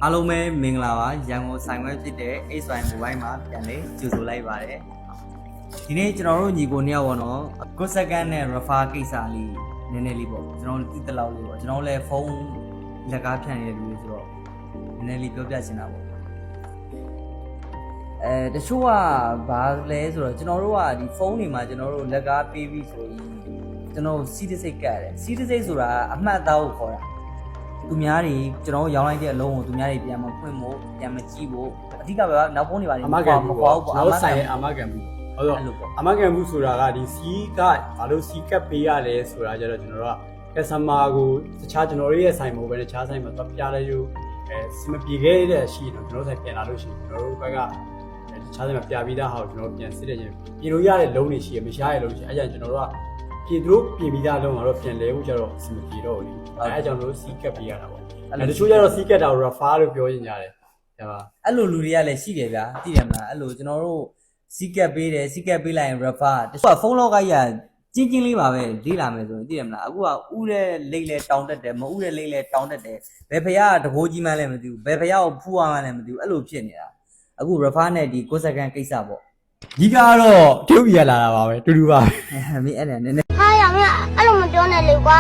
အားလုံးပဲမင်္ဂလာပါရန်ကုန်ဆိုင်ဝဲဖြစ်တဲ့ H1 Mobile မှာပြန်လေကြိုဆိုလိုက်ပါတယ်ဒီနေ့ကျွန်တော်တို့ညီကိုနှစ်ယောက်ပေါ့နော်ကိုစကန်နဲ့ refer ကိစ္စလေးနည်းနည်းလေးပေါ့ကျွန်တော်တို့သိတဲ့လောက်လေးပေါ့ကျွန်တော်လည်းဖုန်းလက်ကားဖြန့်နေတဲ့လူတွေဆိုတော့နည်းနည်းလေးပြောပြချင်တာပေါ့တချို့ကဘာလဲဆိုတော့ကျွန်တော်တို့ကဒီဖုန်းတွေမှာကျွန်တော်တို့လက်ကားပေးပြီးဆိုရင်ကျွန်တော်စီးတစိတ်ကတ်တယ်စီးတစိတ်ဆိုတာအမှတ်အသားကိုခေါ်တာသူများတွေကျွန်တော်ရောင်းလိုက်တဲ့အလုံးကိုသူများတွေပြန်မဖွင့်ဖို့ပြန်မကြည့်ဖို့အဓိကပဲနောက်ဖုန်းတွေပါနေမကွာဘူးပေါ့ကျွန်တော်ဆိုင်ရဲ့အာမခံမှုဟုတ်တော့အာမခံမှုဆိုတာကဒီစီးကဘာလို့စီးကပ်ပေးရလဲဆိုတာကြတော့ကျွန်တော်တို့က customer ကိုတခြားကျွန်တော်တို့ရဲ့ဆိုင်မဟုတ်ဘဲတခြားဆိုင်မှာတော့ပြလိုက်လို့စမပြေခဲ့တဲ့ရှိတော့ကျွန်တော်ဆိုင်ပြန်လာလို့ရှိရင်ကျွန်တော်တို့ဘက်ကတခြားဆိုင်မှာပြပြီးသားဟာကိုကျွန်တော်ပြန်စစ်တဲ့ချင်းပြင်လို့ရတဲ့လုံးတွေရှိရမရှားရလုံးရှိအဲ့ကြောင့်ကျွန်တော်တို့ကပြင်သူတို့ပြင်ပြီးသားလုံးကတော့ပြန်လဲဖို့ကြတော့စမပြေတော့ဘူးအဲ့ကြောင့်တို့စီးကပ်ပေးရတာပေါ့တချို့ကျတော့စီးကပ်တာကို refer လို့ပြောရင်ရတယ်ဟုတ်ပါအဲ့လိုလူတွေကလည်းရှိတယ်ဗျာသိတယ်မလားအဲ့လိုကျွန်တော်တို့စီးကပ်ပေးတယ်စီးကပ်ပေးလိုက်ရင် refer တချို့ကဖုန်းလောက်ကကြီးကျင်းလေးပါပဲလေးလာမယ်ဆိုရင်သိတယ်မလားအခုကဥတဲ့လိတ်လဲတောင်းတက်တယ်မဥတဲ့လိတ်လဲတောင်းတက်တယ်ဘယ်ဖယားတဘိုးကြီးမှန်းလည်းမသိဘူးဘယ်ဖယားကိုဖူးရမှန်းလည်းမသိဘူးအဲ့လိုဖြစ်နေတာအခု refer နဲ့ဒီကိုစကန်ကိစ္စပေါ့ဒီကတော့တရုတ်ပြည်လာတာပါပဲတူတူပါပဲမင်းအဲ့နဲ့နည်းနည်းဟာရမင်းအဲ့လိုမပြောနဲ့လေကွာ